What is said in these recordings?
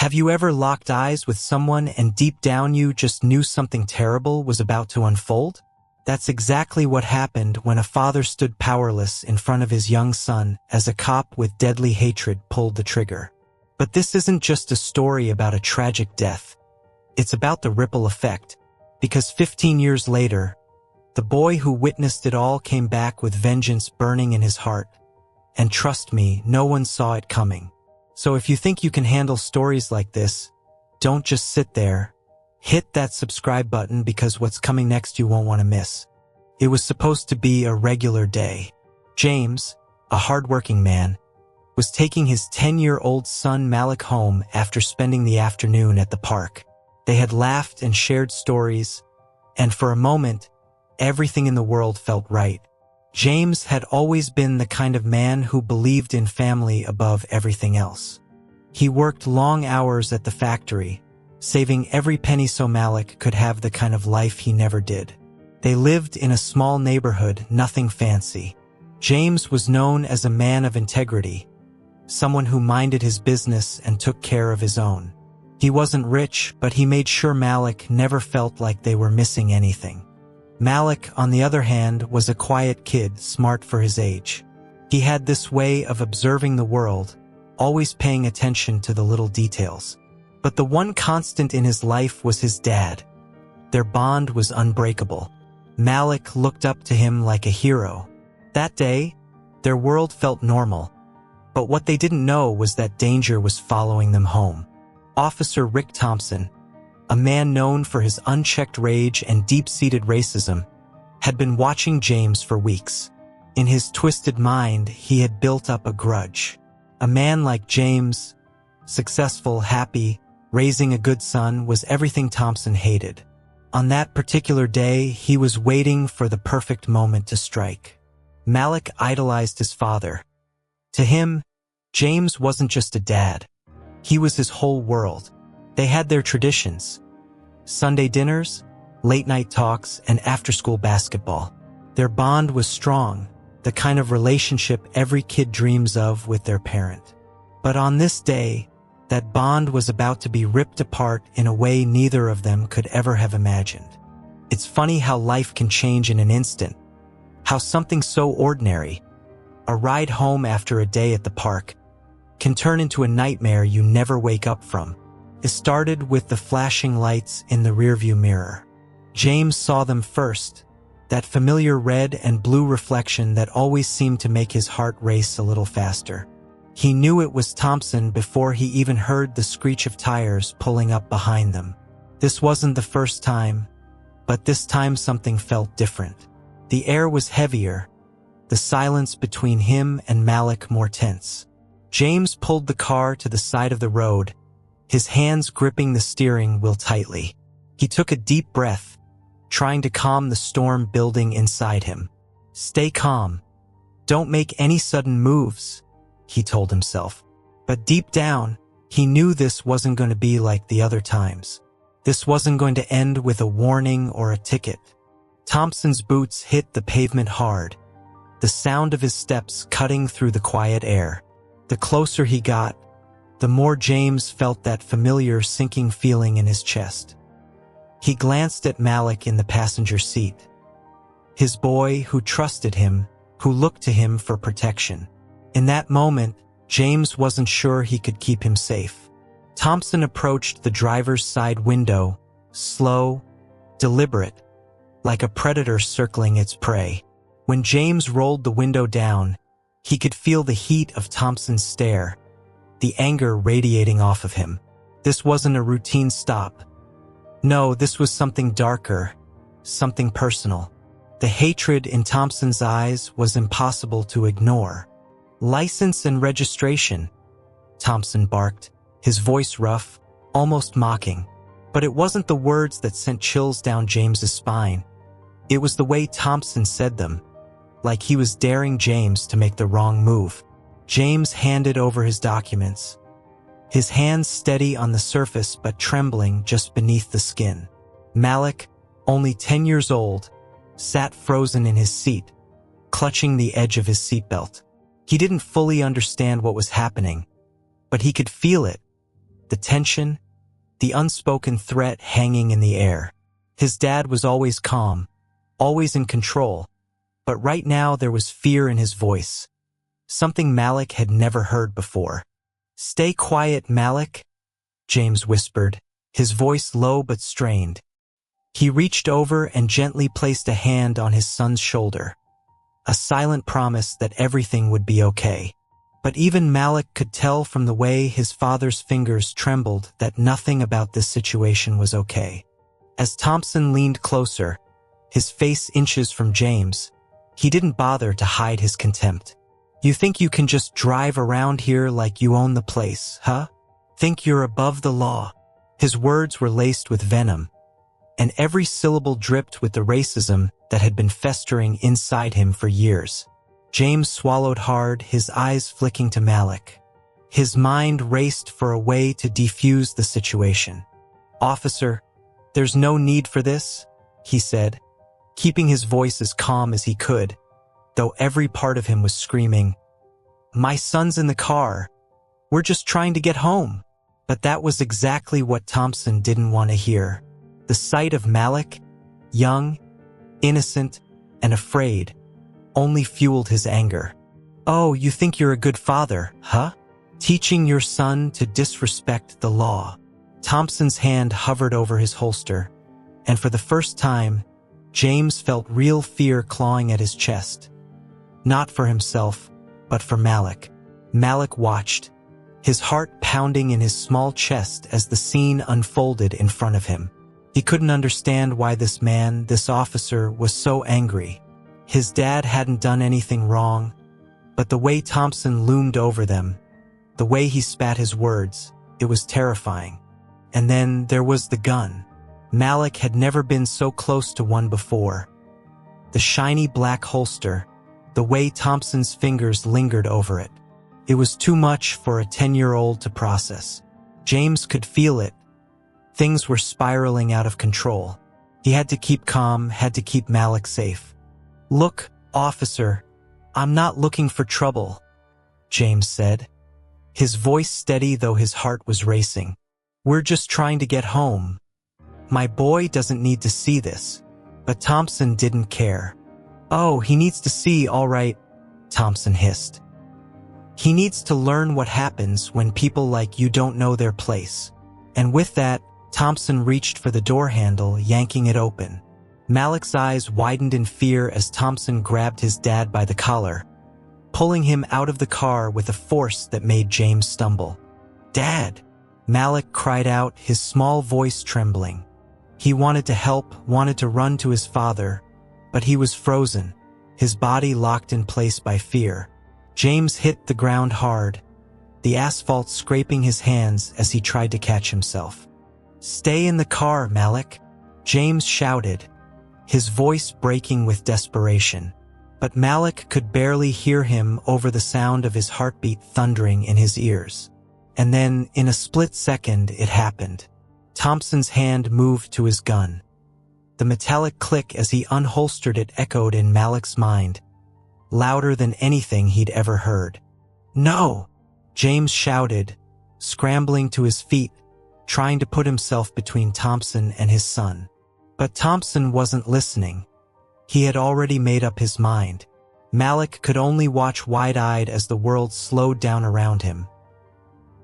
Have you ever locked eyes with someone and deep down you just knew something terrible was about to unfold? That's exactly what happened when a father stood powerless in front of his young son as a cop with deadly hatred pulled the trigger. But this isn't just a story about a tragic death. It's about the ripple effect, because 15 years later, the boy who witnessed it all came back with vengeance burning in his heart. And trust me, no one saw it coming. So if you think you can handle stories like this, don't just sit there. Hit that subscribe button because what's coming next you won't want to miss. It was supposed to be a regular day. James, a hardworking man, was taking his 10-year-old son Malik home after spending the afternoon at the park. They had laughed and shared stories, and for a moment, everything in the world felt right. James had always been the kind of man who believed in family above everything else. He worked long hours at the factory, saving every penny so Malik could have the kind of life he never did. They lived in a small neighborhood, nothing fancy. James was known as a man of integrity, someone who minded his business and took care of his own. He wasn't rich, but he made sure Malik never felt like they were missing anything. Malik, on the other hand, was a quiet kid, smart for his age. He had this way of observing the world, always paying attention to the little details. But the one constant in his life was his dad. Their bond was unbreakable. Malik looked up to him like a hero. That day, their world felt normal. But what they didn't know was that danger was following them home. Officer Rick Thompson, a man known for his unchecked rage and deep-seated racism, had been watching James for weeks. In his twisted mind, he had built up a grudge. A man like James, successful, happy, raising a good son, was everything Thompson hated. On that particular day, he was waiting for the perfect moment to strike. Malik idolized his father. To him, James wasn't just a dad. He was his whole world. They had their traditions: Sunday dinners, late-night talks, and after-school basketball. Their bond was strong, the kind of relationship every kid dreams of with their parent. But on this day, that bond was about to be ripped apart in a way neither of them could ever have imagined. It's funny how life can change in an instant. How something so ordinary, a ride home after a day at the park, can turn into a nightmare you never wake up from. It started with the flashing lights in the rearview mirror. James saw them first, that familiar red and blue reflection that always seemed to make his heart race a little faster. He knew it was Thompson before he even heard the screech of tires pulling up behind them. This wasn't the first time, but this time something felt different. The air was heavier, the silence between him and Malik more tense. James pulled the car to the side of the road, his hands gripping the steering wheel tightly. He took a deep breath, trying to calm the storm building inside him. "Stay calm. Don't make any sudden moves," he told himself. But deep down, he knew this wasn't going to be like the other times. This wasn't going to end with a warning or a ticket. Thompson's boots hit the pavement hard, the sound of his steps cutting through the quiet air. The closer he got, the more James felt that familiar sinking feeling in his chest. He glanced at Malik in the passenger seat. His boy who trusted him, who looked to him for protection. In that moment, James wasn't sure he could keep him safe. Thompson approached the driver's side window, slow, deliberate, like a predator circling its prey. When James rolled the window down, he could feel the heat of Thompson's stare, the anger radiating off of him. This wasn't a routine stop. No, this was something darker, something personal. The hatred in Thompson's eyes was impossible to ignore. "License and registration," Thompson barked, his voice rough, almost mocking. But it wasn't the words that sent chills down James's spine. It was the way Thompson said them, like he was daring James to make the wrong move. James handed over his documents, his hands steady on the surface but trembling just beneath the skin. Malik, only 10 years old, sat frozen in his seat, clutching the edge of his seatbelt. He didn't fully understand what was happening, but he could feel it, the tension, the unspoken threat hanging in the air. His dad was always calm, always in control, but right now there was fear in his voice, something Malik had never heard before. "Stay quiet, Malik," James whispered, his voice low but strained. He reached over and gently placed a hand on his son's shoulder, a silent promise that everything would be okay. But even Malik could tell from the way his father's fingers trembled that nothing about this situation was okay. As Thompson leaned closer, his face inches from James, he didn't bother to hide his contempt. "You think you can just drive around here like you own the place, huh? Think you're above the law?" His words were laced with venom, and every syllable dripped with the racism that had been festering inside him for years. James swallowed hard, his eyes flicking to Malik. His mind raced for a way to defuse the situation. "Officer, there's no need for this," he said, keeping his voice as calm as he could, though every part of him was screaming, "My son's in the car. We're just trying to get home." But that was exactly what Thompson didn't want to hear. The sight of Malik, young, innocent, and afraid, only fueled his anger. "Oh, you think you're a good father, huh? Teaching your son to disrespect the law." Thompson's hand hovered over his holster, and for the first time, James felt real fear clawing at his chest. Not for himself, but for Malik. Malik watched, his heart pounding in his small chest as the scene unfolded in front of him. He couldn't understand why this man, this officer, was so angry. His dad hadn't done anything wrong, but the way Thompson loomed over them, the way he spat his words, it was terrifying. And then there was the gun. Malik had never been so close to one before. The shiny black holster, the way Thompson's fingers lingered over it. It was too much for a 10-year-old to process. James could feel it. Things were spiraling out of control. He had to keep calm, had to keep Malik safe. "Look, officer, I'm not looking for trouble," James said, his voice steady though his heart was racing. "We're just trying to get home. My boy doesn't need to see this." But Thompson didn't care. "Oh, he needs to see, all right," Thompson hissed. "He needs to learn what happens when people like you don't know their place." And with that, Thompson reached for the door handle, yanking it open. Malik's eyes widened in fear as Thompson grabbed his dad by the collar, pulling him out of the car with a force that made James stumble. "Dad!" Malik cried out, his small voice trembling. He wanted to help, wanted to run to his father, but he was frozen, his body locked in place by fear. James hit the ground hard, the asphalt scraping his hands as he tried to catch himself. "Stay in the car, Malik," James shouted, his voice breaking with desperation. But Malik could barely hear him over the sound of his heartbeat thundering in his ears. And then, in a split second, it happened. Thompson's hand moved to his gun. The metallic click as he unholstered it echoed in Malik's mind, louder than anything he'd ever heard. "No!" James shouted, scrambling to his feet, trying to put himself between Thompson and his son. But Thompson wasn't listening. He had already made up his mind. Malik could only watch wide-eyed as the world slowed down around him.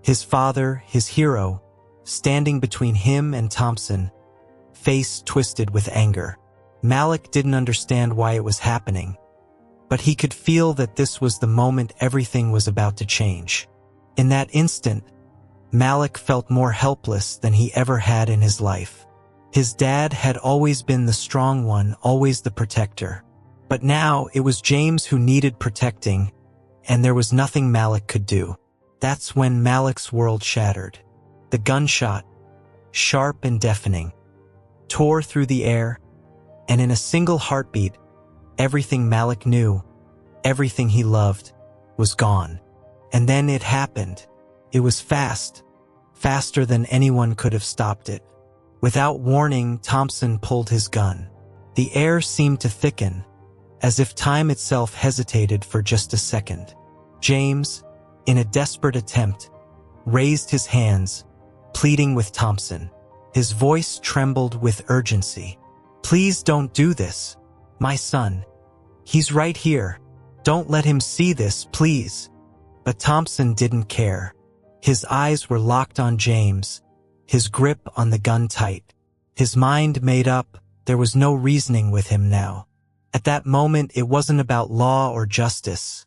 His father, his hero, standing between him and Thompson, face twisted with anger. Malik didn't understand why it was happening, but he could feel that this was the moment everything was about to change. In that instant, Malik felt more helpless than he ever had in his life. His dad had always been the strong one, always the protector. But now it was James who needed protecting, and there was nothing Malik could do. That's when Malik's world shattered. The gunshot, sharp and deafening, tore through the air, and in a single heartbeat, everything Malik knew, everything he loved, was gone. And then it happened. It was fast, faster than anyone could have stopped it. Without warning, Thompson pulled his gun. The air seemed to thicken, as if time itself hesitated for just a second. James, in a desperate attempt, raised his hands, pleading with Thompson. His voice trembled with urgency. "Please don't do this. My son. He's right here. Don't let him see this, please." But Thompson didn't care. His eyes were locked on James, his grip on the gun tight. His mind made up, there was no reasoning with him now. At that moment, it wasn't about law or justice.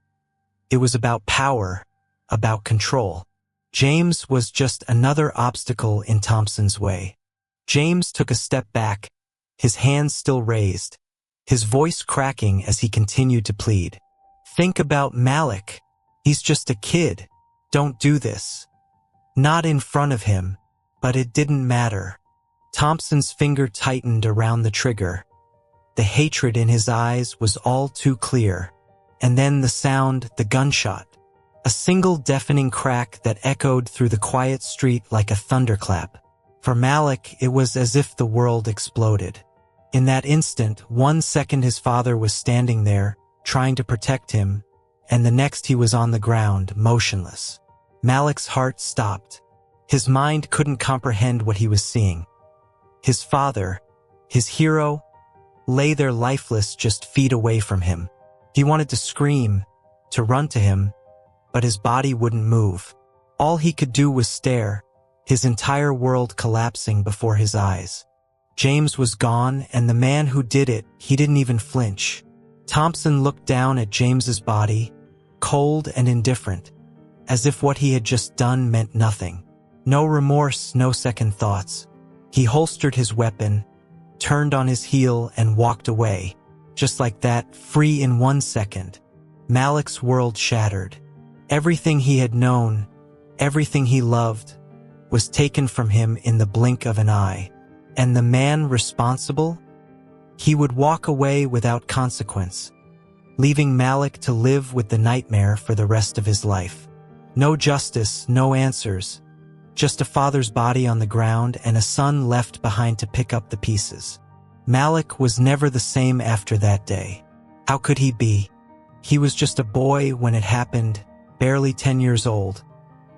It was about power, about control. James was just another obstacle in Thompson's way. James took a step back, his hands still raised, his voice cracking as he continued to plead. "Think about Malik. He's just a kid. Don't do this." Not in front of him, but it didn't matter. Thompson's finger tightened around the trigger. The hatred in his eyes was all too clear. And then the sound, the gunshot. A single deafening crack that echoed through the quiet street like a thunderclap. For Malik, it was as if the world exploded. In that instant, 1 second his father was standing there, trying to protect him, and the next he was on the ground, motionless. Malik's heart stopped. His mind couldn't comprehend what he was seeing. His father, his hero, lay there lifeless just feet away from him. He wanted to scream, to run to him, but his body wouldn't move. All he could do was stare, his entire world collapsing before his eyes. James was gone, and the man who did it, he didn't even flinch. Thompson looked down at James's body, cold and indifferent, as if what he had just done meant nothing. No remorse, no second thoughts. He holstered his weapon, turned on his heel, and walked away. Just like that, free in 1 second. Malik's world shattered. Everything he had known, everything he loved, was taken from him in the blink of an eye. And the man responsible? He would walk away without consequence, leaving Malik to live with the nightmare for the rest of his life. No justice, no answers. Just a father's body on the ground and a son left behind to pick up the pieces. Malik was never the same after that day. How could he be? He was just a boy when it happened, barely 10 years old,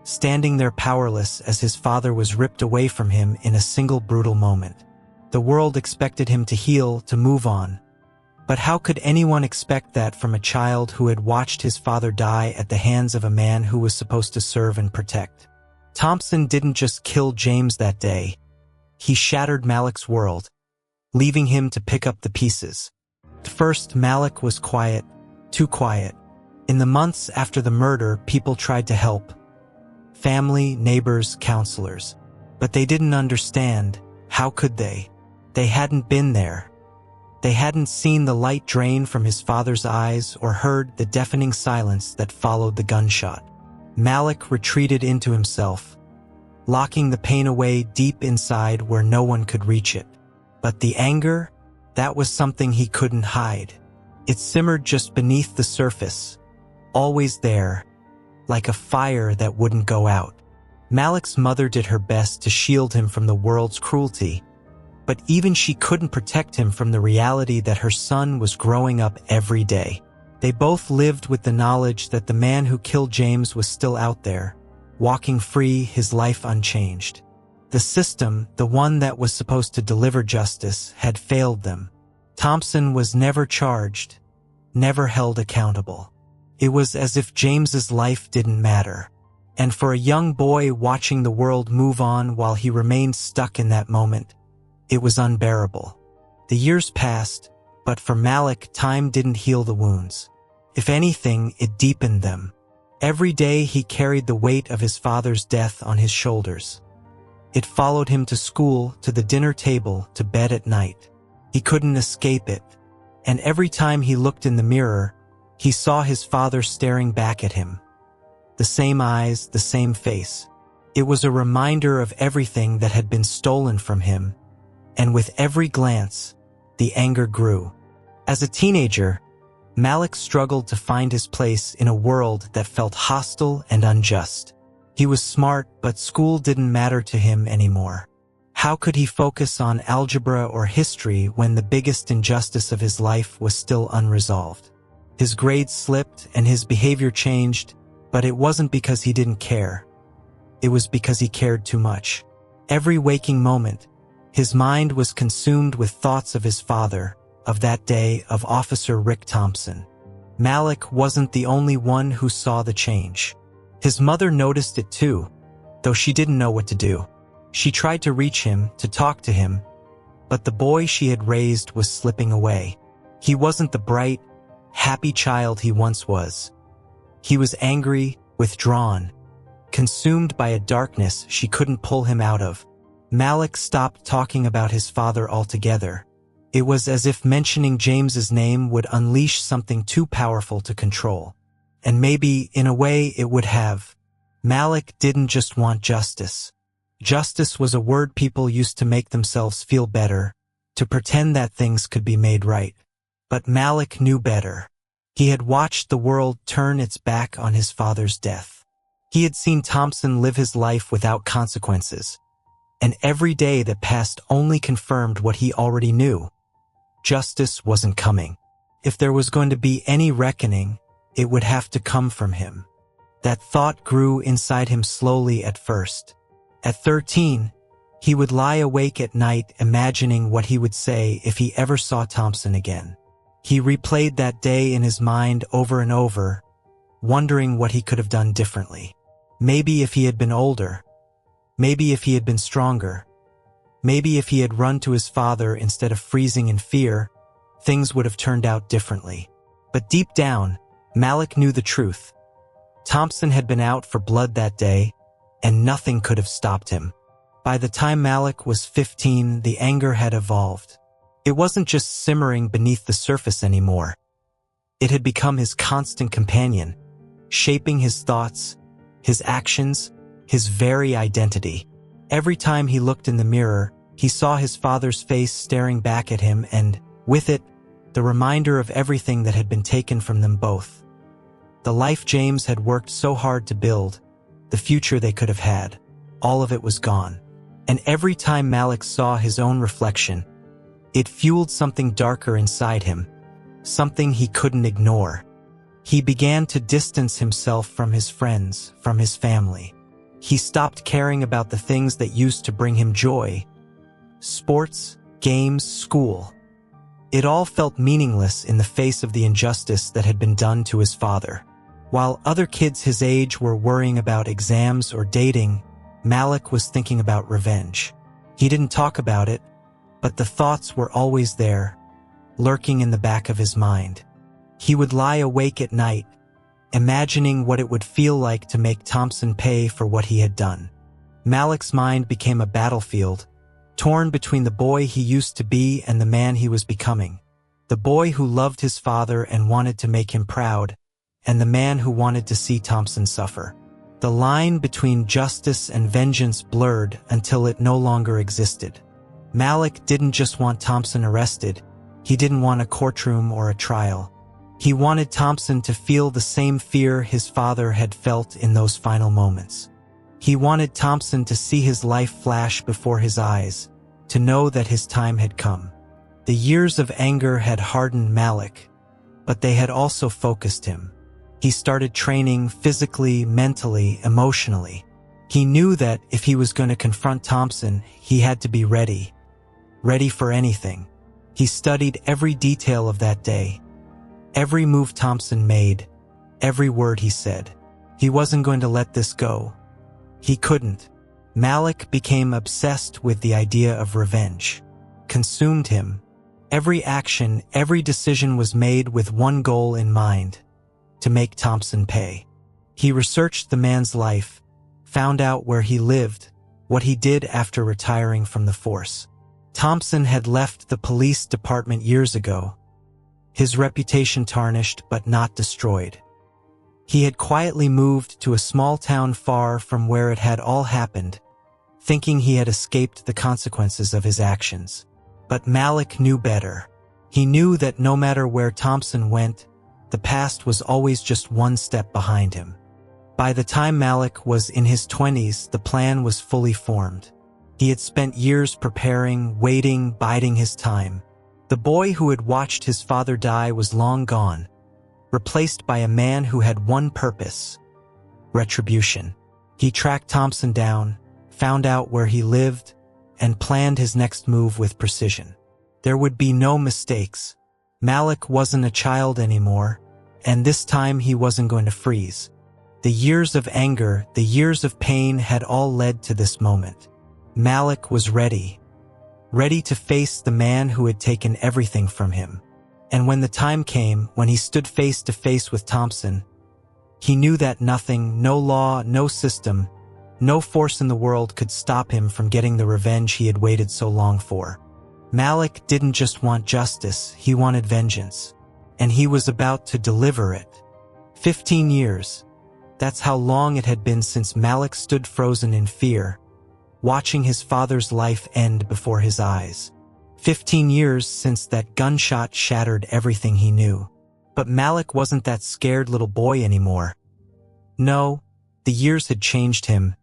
standing there powerless as his father was ripped away from him in a single brutal moment. The world expected him to heal, to move on. But how could anyone expect that from a child who had watched his father die at the hands of a man who was supposed to serve and protect? Thompson didn't just kill James that day. He shattered Malik's world, leaving him to pick up the pieces. At first, Malik was quiet, too quiet. In the months after the murder, people tried to help. Family, neighbors, counselors. But they didn't understand. How could they? They hadn't been there. They hadn't seen the light drain from his father's eyes or heard the deafening silence that followed the gunshot. Malik retreated into himself, locking the pain away deep inside where no one could reach it. But the anger, that was something he couldn't hide. It simmered just beneath the surface, always there, like a fire that wouldn't go out. Malik's mother did her best to shield him from the world's cruelty, but even she couldn't protect him from the reality that her son was growing up every day. They both lived with the knowledge that the man who killed James was still out there, walking free, his life unchanged. The system, the one that was supposed to deliver justice, had failed them. Thompson was never charged, never held accountable. It was as if James's life didn't matter. And for a young boy watching the world move on while he remained stuck in that moment, it was unbearable. The years passed, but for Malik, time didn't heal the wounds. If anything, it deepened them. Every day he carried the weight of his father's death on his shoulders. It followed him to school, to the dinner table, to bed at night. He couldn't escape it. And every time he looked in the mirror, he saw his father staring back at him. The same eyes, the same face. It was a reminder of everything that had been stolen from him. And with every glance, the anger grew. As a teenager, Malik struggled to find his place in a world that felt hostile and unjust. He was smart, but school didn't matter to him anymore. How could he focus on algebra or history when the biggest injustice of his life was still unresolved? His grades slipped and his behavior changed, but it wasn't because he didn't care. It was because he cared too much. Every waking moment, his mind was consumed with thoughts of his father, of that day, of Officer Rick Thompson. Malik wasn't the only one who saw the change. His mother noticed it too, though she didn't know what to do. She tried to reach him, to talk to him, but the boy she had raised was slipping away. He wasn't the bright, happy child he once was. He was angry, withdrawn, consumed by a darkness she couldn't pull him out of. Malik stopped talking about his father altogether. It was as if mentioning James's name would unleash something too powerful to control. And maybe, in a way, it would have. Malik didn't just want justice. Justice was a word people used to make themselves feel better, to pretend that things could be made right. But Malik knew better. He had watched the world turn its back on his father's death. He had seen Thompson live his life without consequences. And every day that passed only confirmed what he already knew. Justice wasn't coming. If there was going to be any reckoning, it would have to come from him. That thought grew inside him slowly at first. At 13, he would lie awake at night imagining what he would say if he ever saw Thompson again. He replayed that day in his mind over and over, wondering what he could have done differently. Maybe if he had been older. Maybe if he had been stronger. Maybe if he had run to his father instead of freezing in fear, things would have turned out differently. But deep down, Malik knew the truth. Thompson had been out for blood that day, and nothing could have stopped him. By the time Malik was 15, the anger had evolved. It wasn't just simmering beneath the surface anymore. It had become his constant companion, shaping his thoughts, his actions, his very identity. Every time he looked in the mirror, he saw his father's face staring back at him and, with it, the reminder of everything that had been taken from them both. The life James had worked so hard to build, the future they could have had, all of it was gone. And every time Malik saw his own reflection, it fueled something darker inside him, something he couldn't ignore. He began to distance himself from his friends, from his family. He stopped caring about the things that used to bring him joy. Sports, games, school. It all felt meaningless in the face of the injustice that had been done to his father. While other kids his age were worrying about exams or dating, Malik was thinking about revenge. He didn't talk about it, but the thoughts were always there, lurking in the back of his mind. He would lie awake at night, imagining what it would feel like to make Thompson pay for what he had done. Malik's mind became a battlefield, torn between the boy he used to be and the man he was becoming. The boy who loved his father and wanted to make him proud, and the man who wanted to see Thompson suffer. The line between justice and vengeance blurred until it no longer existed. Malik didn't just want Thompson arrested. He didn't want a courtroom or a trial. He wanted Thompson to feel the same fear his father had felt in those final moments. He wanted Thompson to see his life flash before his eyes, to know that his time had come. The years of anger had hardened Malik, but they had also focused him. He started training physically, mentally, emotionally. He knew that if he was going to confront Thompson, he had to be ready. Ready for anything. He studied every detail of that day. Every move Thompson made, every word he said. He wasn't going to let this go. He couldn't. Malik became obsessed with the idea of revenge. Consumed him. Every action, every decision was made with one goal in mind: to make Thompson pay. He researched the man's life, found out where he lived, what he did after retiring from the force. Thompson had left the police department years ago, his reputation tarnished but not destroyed. He had quietly moved to a small town far from where it had all happened, thinking he had escaped the consequences of his actions. But Malik knew better. He knew that no matter where Thompson went, the past was always just one step behind him. By the time Malik was in his 20s, the plan was fully formed. He had spent years preparing, waiting, biding his time. The boy who had watched his father die was long gone, replaced by a man who had one purpose: retribution. He tracked Thompson down, found out where he lived, and planned his next move with precision. There would be no mistakes. Malik wasn't a child anymore, and this time he wasn't going to freeze. The years of anger, the years of pain had all led to this moment. Malik was ready to face the man who had taken everything from him. And when the time came, when he stood face to face with Thompson, he knew that nothing, no law, no system, no force in the world could stop him from getting the revenge he had waited so long for. Malik didn't just want justice, he wanted vengeance. And he was about to deliver it. 15 years. That's how long it had been since Malik stood frozen in fear, watching his father's life end before his eyes. 15 years since that gunshot shattered everything he knew. But Malik wasn't that scared little boy anymore. No, the years had changed him,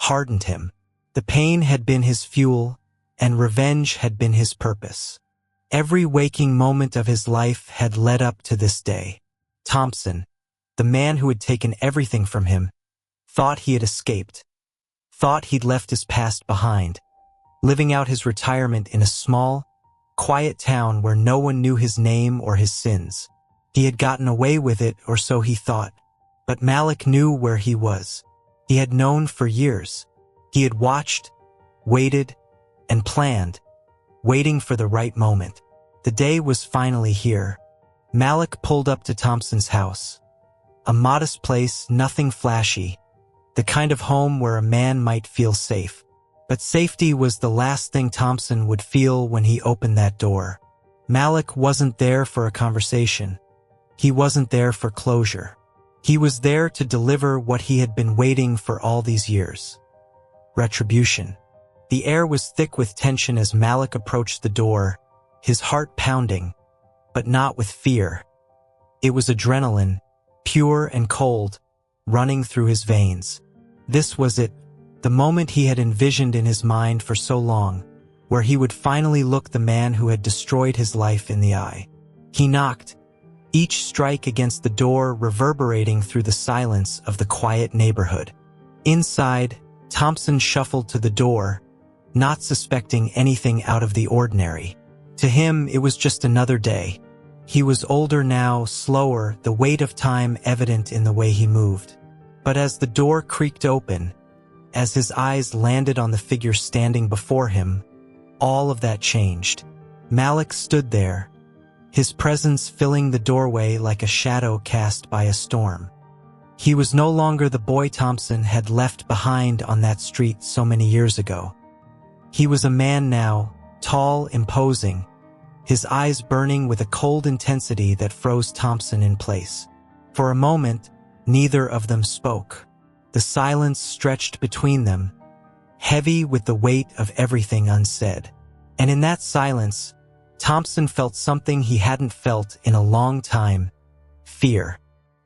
hardened him. The pain had been his fuel, and revenge had been his purpose. Every waking moment of his life had led up to this day. Thompson, the man who had taken everything from him, thought he had escaped, thought he'd left his past behind, living out his retirement in a small, quiet town where no one knew his name or his sins. He had gotten away with it, or so he thought. But Malik knew where he was. He had known for years. He had watched, waited, and planned, waiting for the right moment. The day was finally here. Malik pulled up to Thompson's house. A modest place, nothing flashy. The kind of home where a man might feel safe. But safety was the last thing Thompson would feel when he opened that door. Malik wasn't there for a conversation. He wasn't there for closure. He was there to deliver what he had been waiting for all these years. Retribution. The air was thick with tension as Malik approached the door, his heart pounding, but not with fear. It was adrenaline, pure and cold, running through his veins. This was it, the moment he had envisioned in his mind for so long, where he would finally look the man who had destroyed his life in the eye. He knocked, each strike against the door reverberating through the silence of the quiet neighborhood. Inside, Thompson shuffled to the door, not suspecting anything out of the ordinary. To him, it was just another day. He was older now, slower, the weight of time evident in the way he moved. But as the door creaked open, as his eyes landed on the figure standing before him, all of that changed. Malik stood there, his presence filling the doorway like a shadow cast by a storm. He was no longer the boy Thompson had left behind on that street so many years ago. He was a man now, tall, imposing, his eyes burning with a cold intensity that froze Thompson in place. For a moment, neither of them spoke. The silence stretched between them, heavy with the weight of everything unsaid. And in that silence, Thompson felt something he hadn't felt in a long time: fear.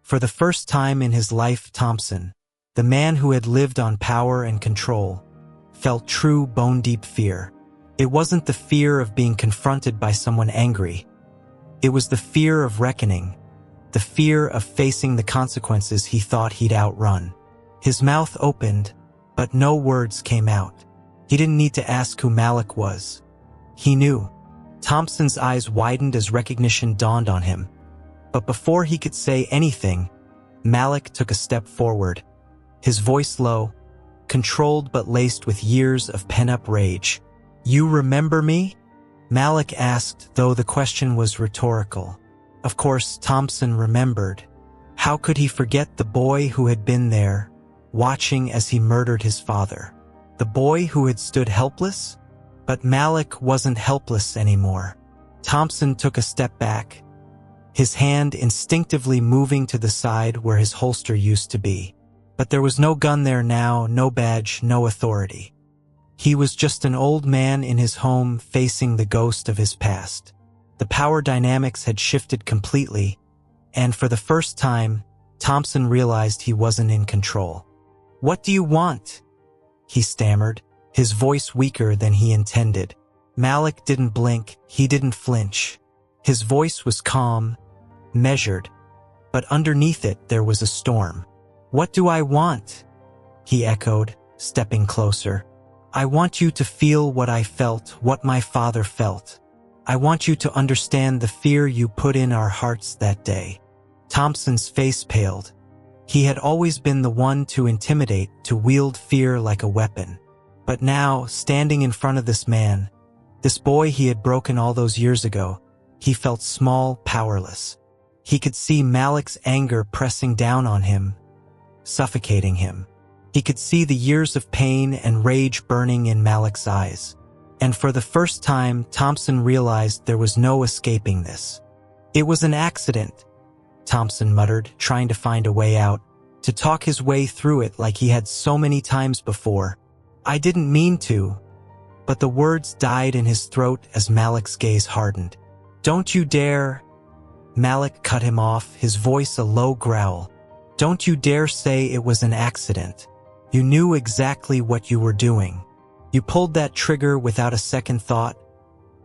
For the first time in his life, Thompson, the man who had lived on power and control, felt true bone-deep fear. It wasn't the fear of being confronted by someone angry. It was the fear of reckoning, the fear of facing the consequences he thought he'd outrun. His mouth opened, but no words came out. He didn't need to ask who Malik was. He knew. Thompson's eyes widened as recognition dawned on him. But before he could say anything, Malik took a step forward, his voice low, controlled but laced with years of pent-up rage. "You remember me?" Malik asked, though the question was rhetorical. Of course, Thompson remembered. How could he forget the boy who had been there, watching as he murdered his father? The boy who had stood helpless? But Malik wasn't helpless anymore. Thompson took a step back, his hand instinctively moving to the side where his holster used to be. But there was no gun there now, no badge, no authority. He was just an old man in his home facing the ghost of his past. The power dynamics had shifted completely, and for the first time, Thompson realized he wasn't in control. "What do you want?" he stammered, his voice weaker than he intended. Malik didn't blink, he didn't flinch. His voice was calm, measured, but underneath it there was a storm. "What do I want?" he echoed, stepping closer. "I want you to feel what I felt, what my father felt. I want you to understand the fear you put in our hearts that day." Thompson's face paled. He had always been the one to intimidate, to wield fear like a weapon. But now, standing in front of this man, this boy he had broken all those years ago, he felt small, powerless. He could see Malik's anger pressing down on him, suffocating him. He could see the years of pain and rage burning in Malik's eyes. And for the first time, Thompson realized there was no escaping this. "It was an accident," Thompson muttered, trying to find a way out, to talk his way through it like he had so many times before. "I didn't mean to." But the words died in his throat as Malik's gaze hardened. "Don't you dare—" Malik cut him off, his voice a low growl. "Don't you dare say it was an accident. You knew exactly what you were doing. You pulled that trigger without a second thought,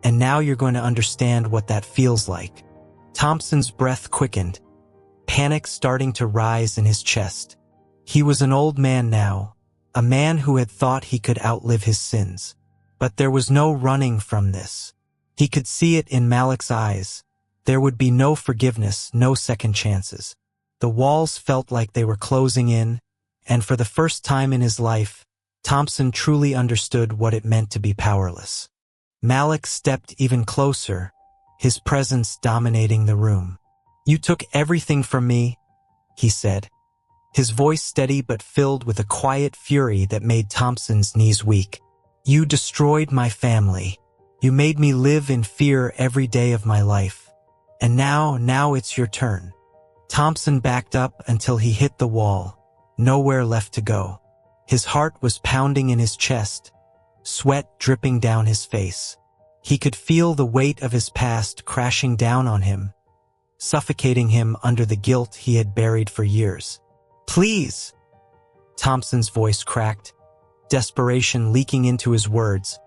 and now you're going to understand what that feels like." Thompson's breath quickened, panic starting to rise in his chest. He was an old man now, a man who had thought he could outlive his sins. But there was no running from this. He could see it in Malik's eyes. There would be no forgiveness, no second chances. The walls felt like they were closing in, and for the first time in his life, Thompson truly understood what it meant to be powerless. Malik stepped even closer, his presence dominating the room. "You took everything from me," he said, his voice steady but filled with a quiet fury that made Thompson's knees weak. "You destroyed my family. You made me live in fear every day of my life. And now it's your turn." Thompson backed up until he hit the wall, nowhere left to go. His heart was pounding in his chest, sweat dripping down his face. He could feel the weight of his past crashing down on him, suffocating him under the guilt he had buried for years. "Please!" Thompson's voice cracked, desperation leaking into his words.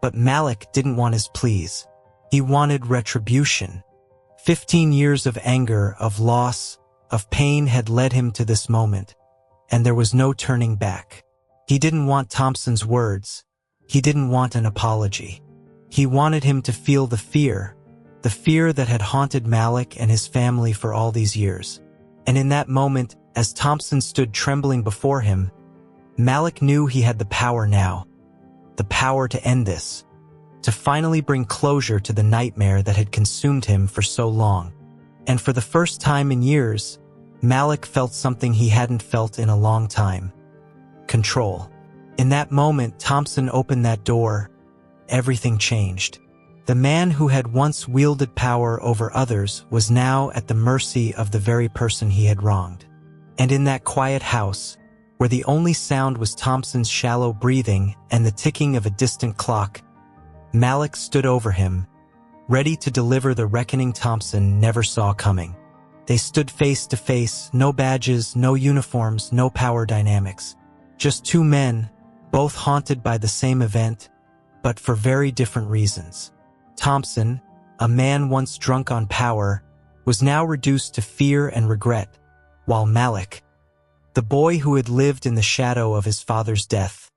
But Malik didn't want his pleas. He wanted retribution. 15 years of anger, of loss, of pain had led him to this moment, and there was no turning back. He didn't want Thompson's words. He didn't want an apology. He wanted him to feel the fear that had haunted Malik and his family for all these years. And in that moment, as Thompson stood trembling before him, Malik knew he had the power now. The power to end this, to finally bring closure to the nightmare that had consumed him for so long. And for the first time in years, Malik felt something he hadn't felt in a long time. Control. In that moment, Thompson opened that door. Everything changed. The man who had once wielded power over others was now at the mercy of the very person he had wronged. And in that quiet house, where the only sound was Thompson's shallow breathing and the ticking of a distant clock, Malik stood over him, ready to deliver the reckoning Thompson never saw coming. They stood face to face, no badges, no uniforms, no power dynamics. Just two men, both haunted by the same event, but for very different reasons. Thompson, a man once drunk on power, was now reduced to fear and regret, while Malik, the boy who had lived in the shadow of his father's death,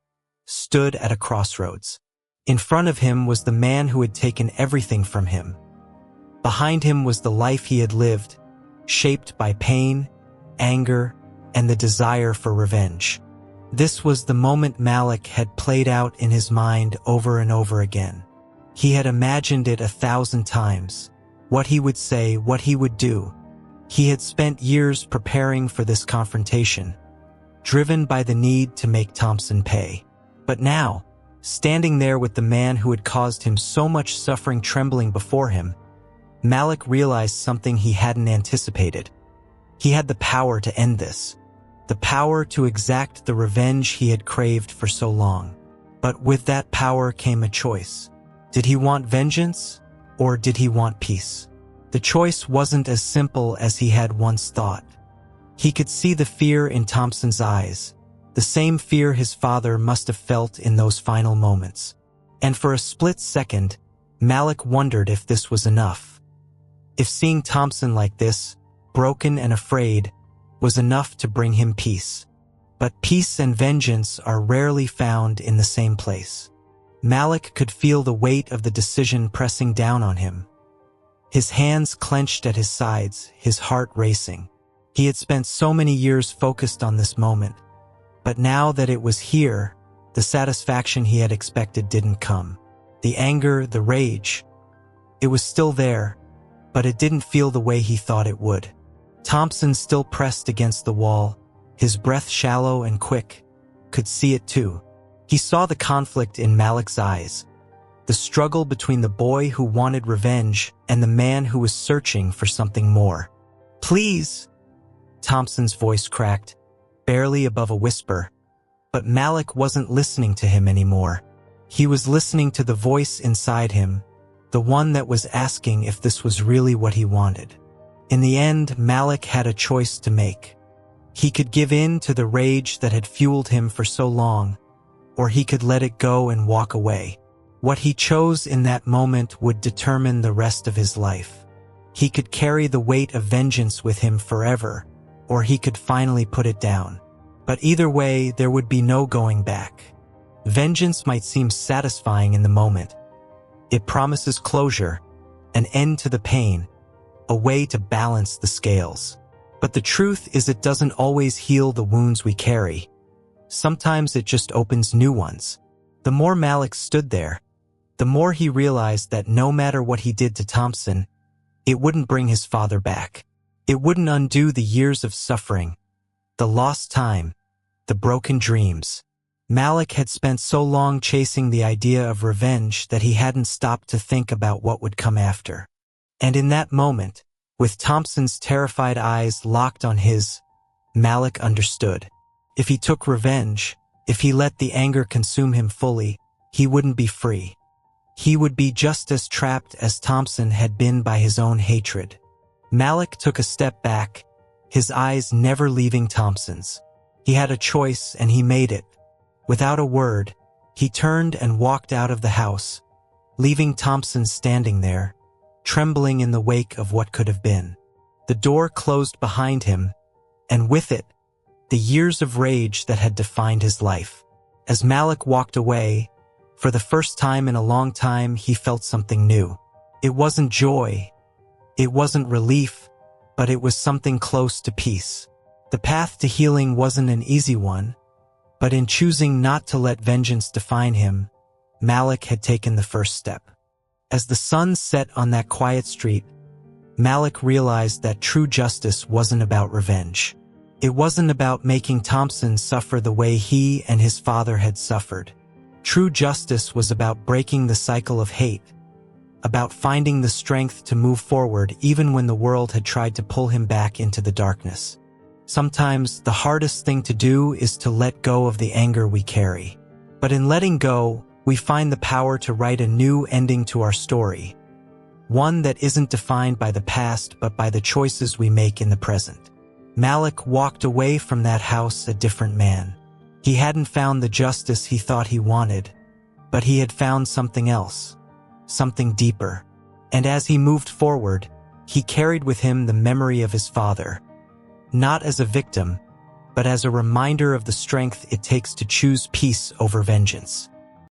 stood at a crossroads. In front of him was the man who had taken everything from him. Behind him was the life he had lived, shaped by pain, anger, and the desire for revenge. This was the moment Malik had played out in his mind over and over again. He had imagined it 1,000 times, what he would say, what he would do. He had spent years preparing for this confrontation, driven by the need to make Thompson pay. But now, standing there with the man who had caused him so much suffering trembling before him, Malik realized something he hadn't anticipated. He had the power to end this, the power to exact the revenge he had craved for so long. But with that power came a choice. Did he want vengeance, or did he want peace? The choice wasn't as simple as he had once thought. He could see the fear in Thompson's eyes, the same fear his father must have felt in those final moments. And for a split second, Malik wondered if this was enough. If seeing Thompson like this, broken and afraid, was enough to bring him peace. But peace and vengeance are rarely found in the same place. Malik could feel the weight of the decision pressing down on him. His hands clenched at his sides, his heart racing. He had spent so many years focused on this moment, but now that it was here, the satisfaction he had expected didn't come. The anger, the rage, it was still there, but it didn't feel the way he thought it would. Thompson, still pressed against the wall, his breath shallow and quick, could see it too. He saw the conflict in Malik's eyes, the struggle between the boy who wanted revenge and the man who was searching for something more. "Please," Thompson's voice cracked, barely above a whisper. But Malik wasn't listening to him anymore. He was listening to the voice inside him, the one that was asking if this was really what he wanted. In the end, Malik had a choice to make. He could give in to the rage that had fueled him for so long, or he could let it go and walk away. What he chose in that moment would determine the rest of his life. He could carry the weight of vengeance with him forever, or he could finally put it down. But either way, there would be no going back. Vengeance might seem satisfying in the moment. It promises closure, an end to the pain, a way to balance the scales. But the truth is, it doesn't always heal the wounds we carry. Sometimes it just opens new ones. The more Malik stood there, the more he realized that no matter what he did to Thompson, it wouldn't bring his father back. It wouldn't undo the years of suffering, the lost time, the broken dreams. Malik had spent so long chasing the idea of revenge that he hadn't stopped to think about what would come after. And in that moment, with Thompson's terrified eyes locked on his, Malik understood. If he took revenge, if he let the anger consume him fully, he wouldn't be free. He would be just as trapped as Thompson had been by his own hatred. Malik took a step back, his eyes never leaving Thompson's. He had a choice and he made it. Without a word, he turned and walked out of the house, leaving Thompson standing there, trembling in the wake of what could have been. The door closed behind him, and with it, the years of rage that had defined his life. As Malik walked away, for the first time in a long time, he felt something new. It wasn't joy, it wasn't relief, but it was something close to peace. The path to healing wasn't an easy one, but in choosing not to let vengeance define him, Malik had taken the first step. As the sun set on that quiet street, Malik realized that true justice wasn't about revenge. It wasn't about making Thompson suffer the way he and his father had suffered. True justice was about breaking the cycle of hate, about finding the strength to move forward even when the world had tried to pull him back into the darkness. Sometimes the hardest thing to do is to let go of the anger we carry. But in letting go, we find the power to write a new ending to our story. One that isn't defined by the past, but by the choices we make in the present. Malik walked away from that house a different man. He hadn't found the justice he thought he wanted, but he had found something else, something deeper. And as he moved forward, he carried with him the memory of his father. Not as a victim, but as a reminder of the strength it takes to choose peace over vengeance.